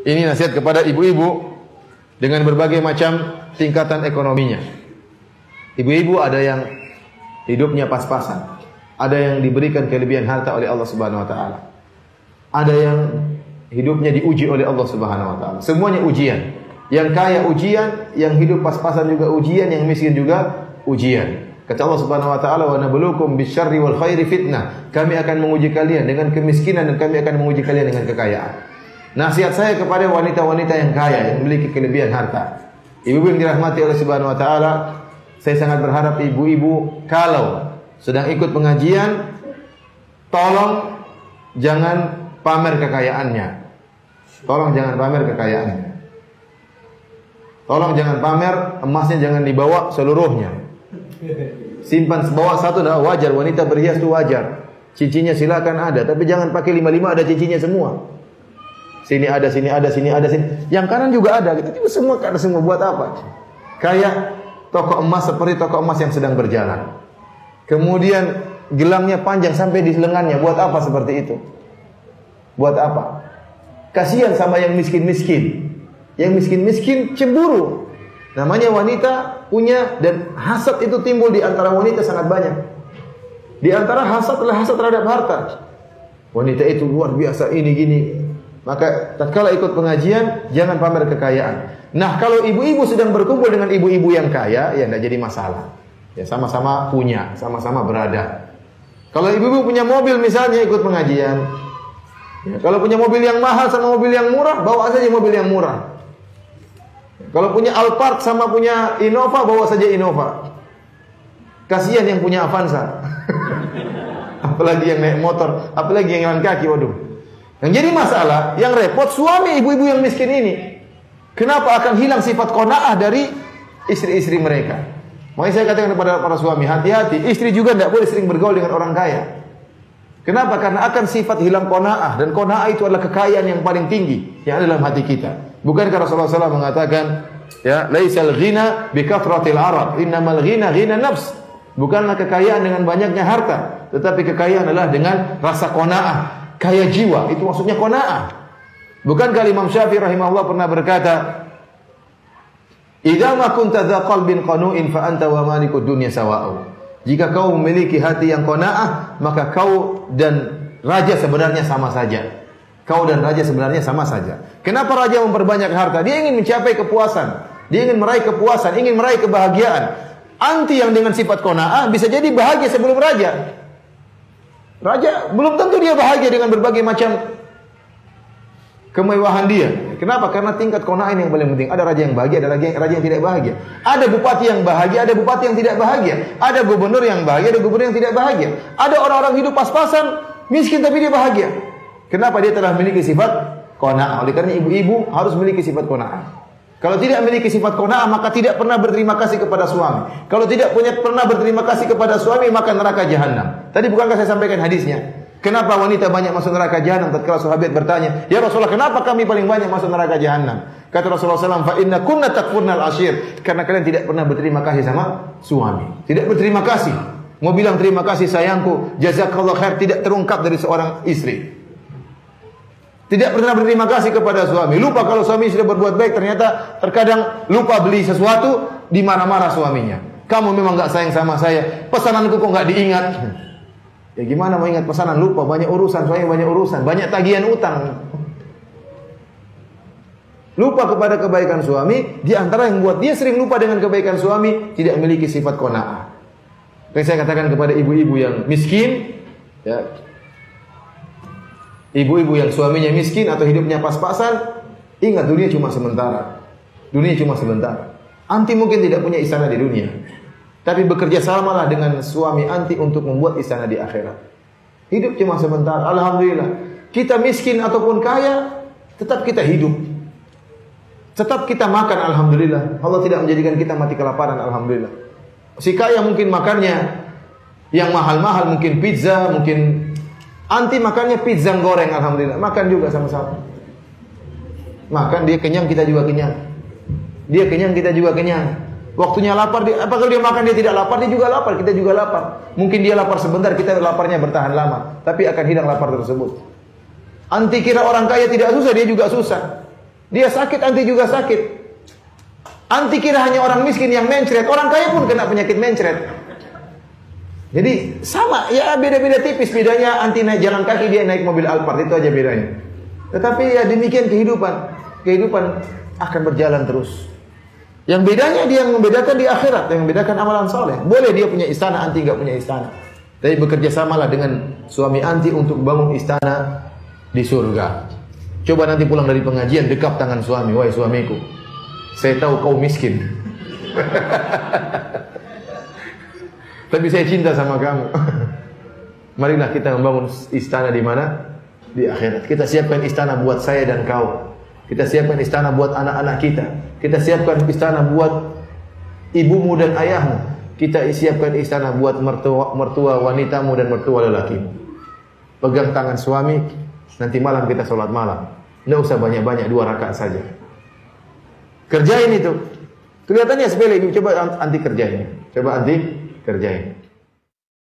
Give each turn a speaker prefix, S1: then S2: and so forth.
S1: Ini nasihat kepada ibu-ibu dengan berbagai macam tingkatan ekonominya. Ibu-ibu ada yang hidupnya pas-pasan, ada yang diberikan kelebihan harta oleh Allah Subhanahu wa taala. Ada yang hidupnya diuji oleh Allah Subhanahu wa taala. Semuanya ujian. Yang kaya ujian, yang hidup pas-pasan juga ujian, yang miskin juga ujian. Kata Allah Subhanahu wa taala, "Wa nabluukum bisyarri wal khairi fitnah." Kami akan menguji kalian dengan kemiskinan dan kami akan menguji kalian dengan kekayaan. Nasihat saya kepada wanita-wanita yang kaya, yang memiliki kelebihan harta. Ibu-ibu yang dirahmati oleh Subhanahu wa taala, saya sangat berharap ibu-ibu kalau sedang ikut pengajian, tolong jangan pamer kekayaannya. Tolong jangan pamer kekayaannya. Tolong jangan pamer, emasnya jangan dibawa seluruhnya. Simpan bawa satu dah wajar, wanita berhias itu wajar. Cincinnya silakan ada, tapi jangan pakai 5 ada cincinnya semua. Sini ada, sini ada, sini ada, sini. Yang kanan juga ada. Itu semua ada semua buat apa? Kayak toko emas seperti toko emas yang sedang berjalan. Kemudian gelangnya panjang sampai di lengannya. Buat apa seperti itu? Buat apa? Kasihan sama yang miskin-miskin. Yang miskin-miskin cemburu. Namanya wanita punya, dan hasad itu timbul di antara wanita sangat banyak. Di antara hasad adalah hasad terhadap harta. Wanita itu luar biasa ini gini. Maka tatkala ikut pengajian jangan pamer kekayaan. Nah, kalau ibu-ibu sedang berkumpul dengan ibu-ibu yang kaya, ya tidak jadi masalah. Ya sama-sama punya, sama-sama berada. Kalau ibu-ibu punya mobil misalnya ikut pengajian. Ya, kalau punya mobil yang mahal sama mobil yang murah, bawa saja mobil yang murah. Kalau punya Alphard sama punya Innova, bawa saja Innova. Kasihan yang punya Avanza. Apalagi yang naik motor, apalagi yang jalan kaki, waduh. Yang jadi masalah, yang repot suami ibu-ibu yang miskin ini. Kenapa akan hilang sifat qanaah dari istri-istri mereka? Makanya saya katakan kepada para suami, hati-hati, istri juga tidak boleh sering bergaul dengan orang kaya. Kenapa? Karena akan sifat hilang qanaah, dan qanaah itu adalah kekayaan yang paling tinggi yang ada dalam hati kita. Bukankah Rasulullah SAW mengatakan, ya, laisal ghina bi kathratil arab, innamal ghina ghina nafs. Bukanlah kekayaan dengan banyaknya harta, tetapi kekayaan adalah dengan rasa qanaah. Kaya jiwa, itu maksudnya qanaah. Bukankah Imam Syafi'i rahimahullah pernah berkata, "Idza ma kunta dza qalbin qanu'in fa anta wa malikud dunya sawa'u." Jika kau memiliki hati yang qanaah, maka kau dan raja sebenarnya sama saja. Kau dan raja sebenarnya sama saja. Kenapa raja memperbanyak harta? Dia ingin mencapai kepuasan. Dia ingin meraih kepuasan, ingin meraih kebahagiaan. Anti yang dengan sifat qanaah bisa jadi bahagia sebelum raja. Raja belum tentu dia bahagia dengan berbagai macam kemewahan dia. Kenapa? Karena tingkat qanaah yang paling penting. Ada raja yang bahagia, ada raja yang tidak bahagia. Ada bupati yang bahagia, ada bupati yang tidak bahagia. Ada gubernur yang bahagia, ada gubernur yang tidak bahagia. Ada orang-orang hidup pas-pasan, miskin tapi dia bahagia. Kenapa? Dia telah memiliki sifat qanaah. Oleh karena ibu-ibu harus memiliki sifat qanaah. Kalau tidak memiliki sifat qanaah, maka tidak pernah berterima kasih kepada suami. Kalau tidak pernah berterima kasih kepada suami, maka neraka jahanam. Tadi bukankah saya sampaikan hadisnya? Kenapa wanita banyak masuk neraka jahanam? Tatkala sahabat bertanya, "Ya Rasulullah, kenapa kami paling banyak masuk neraka jahanam?" Kata Rasulullah SAW, "Fa inna kunna takfurnal ashir." Karena kalian tidak pernah berterima kasih sama suami. Tidak berterima kasih. Mau bilang terima kasih sayangku, jazakallah khair, tidak terungkap dari seorang istri. Tidak pernah berterima kasih kepada suami. Lupa kalau suami sudah berbuat baik, ternyata terkadang lupa beli sesuatu, dimarah-marah suaminya. Kamu memang enggak sayang sama saya. Pesananku kok enggak diingat. Ya gimana mau ingat pesanan? Lupa, banyak urusan, suami banyak urusan, banyak tagihan utang. Lupa kepada kebaikan suami, di antara yang buat dia sering lupa dengan kebaikan suami, tidak memiliki sifat qanaah. Dan saya katakan kepada ibu-ibu yang miskin, ya, ibu-ibu yang suaminya miskin atau hidupnya pas-pasan, ingat dunia cuma sementara. Dunia cuma sementara. Anti mungkin tidak punya istana di dunia, tapi bekerja samalah dengan suami anti untuk membuat istana di akhirat. Hidup cuma sementara. Alhamdulillah. Kita miskin ataupun kaya, tetap kita hidup. Tetap kita makan, alhamdulillah. Allah tidak menjadikan kita mati kelaparan, alhamdulillah. Si kaya mungkin makannya yang mahal-mahal, mungkin pizza, mungkin anti makannya pizza goreng, alhamdulillah. Makan juga sama-sama. Makan, dia kenyang, kita juga kenyang. Dia kenyang, kita juga kenyang. Waktunya lapar, apakah dia makan dia tidak lapar, dia juga lapar, kita juga lapar. Mungkin dia lapar sebentar, kita laparnya bertahan lama, tapi akan hilang lapar tersebut. Anti kira orang kaya tidak susah, dia juga susah. Dia sakit, anti juga sakit. Anti kira hanya orang miskin yang mencret, orang kaya pun kena penyakit mencret. Jadi sama, ya beda-beda tipis. Bedanya anti naik jalan kaki, dia naik mobil Alphard, itu aja bedanya. Tetapi ya demikian kehidupan. Kehidupan akan berjalan terus. Yang bedanya dia yang membedakan di akhirat, yang membedakan amalan soleh. Boleh dia punya istana, anti enggak punya istana. Tapi bekerja samalah dengan suami anti untuk bangun istana di surga. Coba nanti pulang dari pengajian, dekap tangan suami. Wahai suamiku, saya tahu kau miskin. Tapi saya cinta sama kamu. Marilah kita membangun istana di mana? Di akhirat. Kita siapkan istana buat saya dan kau. Kita siapkan istana buat anak-anak kita. Kita siapkan istana buat ibumu dan ayahmu. Kita siapkan istana buat mertua wanitamu dan mertua lelakimu. Pegang tangan suami, nanti malam kita sholat malam. Tidak usah banyak-banyak, 2 rakaat saja. Kerjain itu. Kelihatannya sepele, coba anti kerjain. Coba anti kerjain.